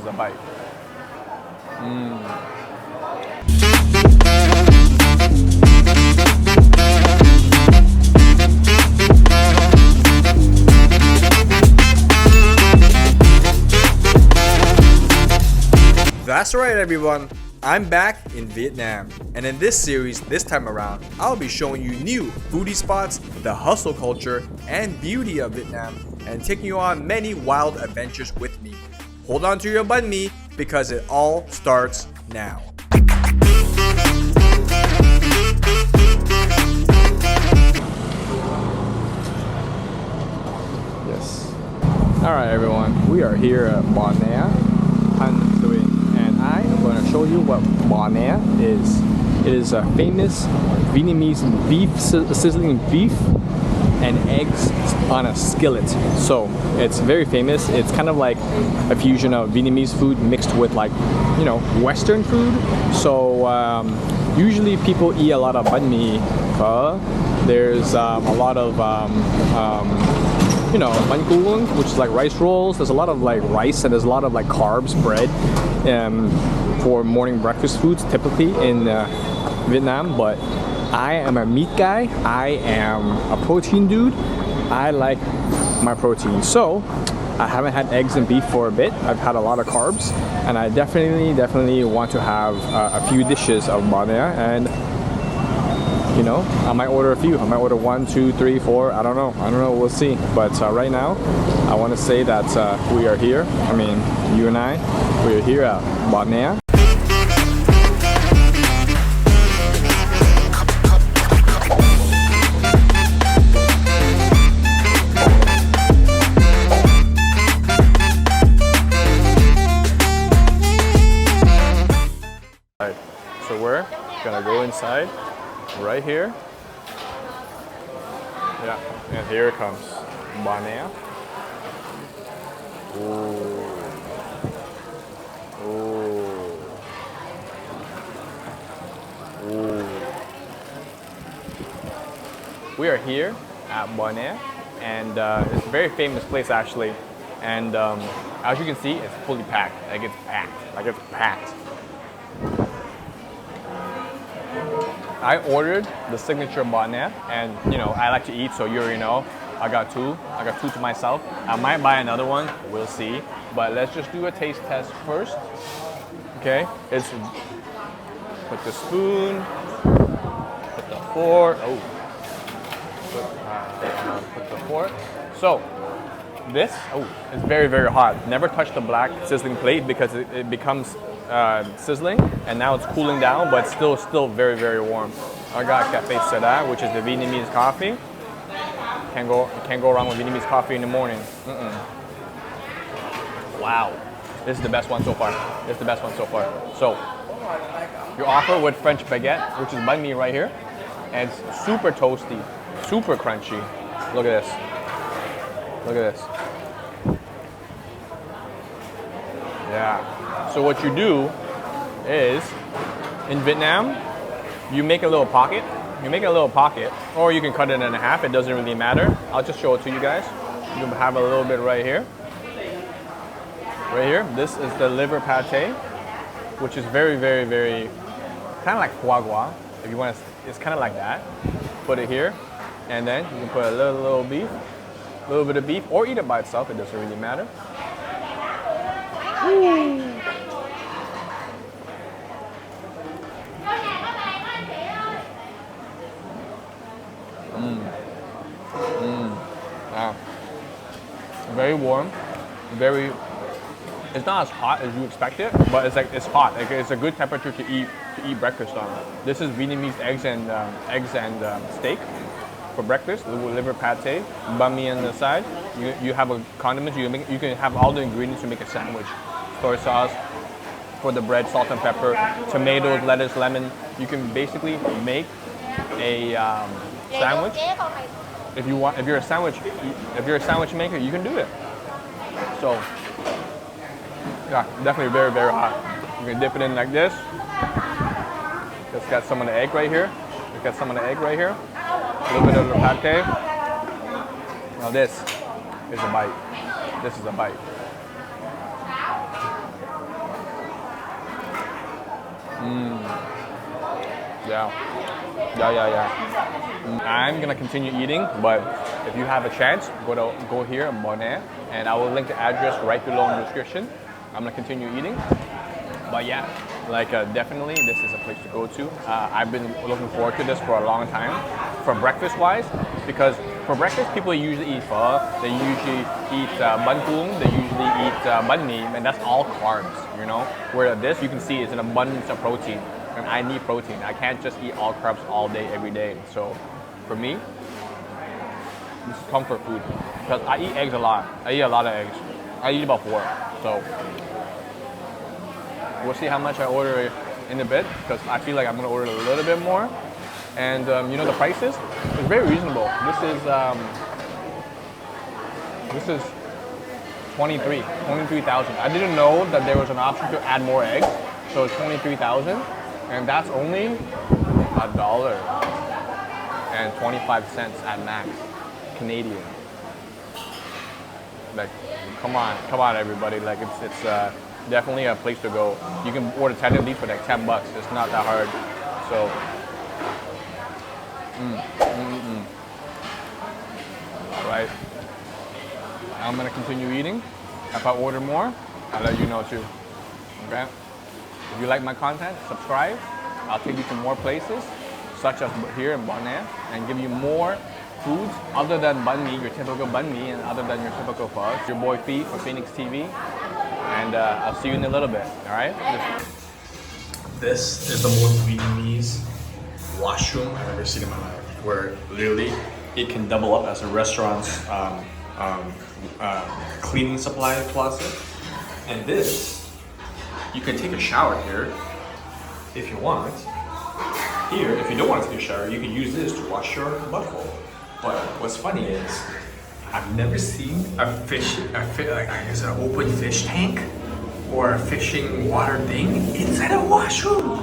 is a bite. That's right, everyone. I'm back in Vietnam, and in this series, this time around, I'll be showing you new foodie spots, the hustle culture, and beauty of Vietnam, and taking you on many wild adventures with me. Hold on to your banh mi, because it all starts now. Yes. Alright everyone, we are here at Thanh, Tuyền, and I am going to show you what Banh Mi is. It is a famous Vietnamese beef, sizzling beef and eggs on a skillet. So it's very famous. It's kind of like a fusion of Vietnamese food mixed with, like, you know, Western food. So usually people eat a lot of banh mi, pho. There's a lot of you know, bánh cuốn, which is like rice rolls. There's a lot of like rice, and there's a lot of like carbs, bread, for morning breakfast foods typically in Vietnam. But I am a meat guy. I am a protein dude. I like my protein. So I haven't had eggs and beef for a bit. I've had a lot of carbs, and I definitely want to have a few dishes of Banh Mi, and you know, I might order a few. I might order 1, 2, 3, 4. I don't know. We'll see. But right now, I want to say that we are here. I mean, you and I, we are here at Banh Mi. So we're gonna go inside. Right here. Yeah, and here it comes. Banh Mi. Ooh. Ooh. Ooh. We are here at Banh Mi, and it's a very famous place actually. And as you can see, it's fully packed. Like it's packed. I ordered the signature banh mi, and you know, I like to eat, so you already know. I got two to myself. I might buy another one, we'll see. But let's just do a taste test first. Okay, it's put the spoon, put the fork. Put the fork. So this is very hot. Never touch the black sizzling plate because it becomes sizzling, and now it's cooling down, but still very warm. I got Cafe Seda, which is the Vietnamese coffee. Can't go wrong with Vietnamese coffee in the morning. Wow, this is the best one so far. So you offer with French baguette, which is banh mi right here, and it's super toasty, super crunchy. Look at this. Yeah. So what you do is, in Vietnam, you make a little pocket. Or you can cut it in half. It doesn't really matter. I'll just show it to you guys. You have a little bit right here. This is the liver pate, which is very kind of like Kowakien. If you want to, it's kind of like that. Put it here, and then you can put a little beef, a little bit of beef, or eat it by itself. It doesn't really matter. Woo. Wow. Very warm, it's not as hot as you expect it, but it's hot. Like, it's a good temperature to eat breakfast on. This is Vietnamese eggs and steak for breakfast. Liver pate, banh mi on the side. You have a condiment. You can have all the ingredients to make a sandwich. Soy sauce for the bread, salt and pepper, tomatoes, lettuce, lemon. You can basically make a sandwich. If you're a sandwich maker, you can do it. So yeah, definitely very hot. You can dip it in like this. Just got some of the egg right here. A little bit of the pate. Now this is a bite. Yeah. I'm gonna continue eating, but if you have a chance, go here in Bonnet, and I will link the address right below in the description. I'm gonna continue eating, but yeah, like definitely this is a place to go to. I've been looking forward to this for a long time, for breakfast wise, because for breakfast people usually eat pho, they usually eat banh cuong, they usually eat banh mi, and that's all carbs, you know. Where this, you can see, it's an abundance of protein, and I need protein. I can't just eat all carbs all day, every day. So for me, this is comfort food, because I eat eggs a lot. I eat a lot of eggs. I eat about 4, so we'll see how much I order in a bit, because I feel like I'm gonna order a little bit more. And you know, the prices, it's very reasonable. This is 23,000. I didn't know that there was an option to add more eggs, so it's 23,000, and that's only $1.25 at max, Canadian. Like, come on, everybody! Like, it's definitely a place to go. You can order 10 of these for like $10. It's not that hard. So. Right. I'm gonna continue eating. If I order more, I'll let you know too. Okay? If you like my content, subscribe. I'll take you to more places, such as here in Bonnet, and give you more foods other than banh mi, your typical banh mi, and other than your typical pho. It's your boy Phi from Phi-nex TV, and I'll see you in a little bit. All right? This is the most Vietnamese washroom I've ever seen in my life, where literally it can double up as a restaurant's cleaning supply closet. And this, you can take a shower here if you want. Here, if you don't want to take a shower, you can use this to wash your butthole. But what's funny is, I've never seen like I guess an open fish tank or a fishing water thing inside a washroom.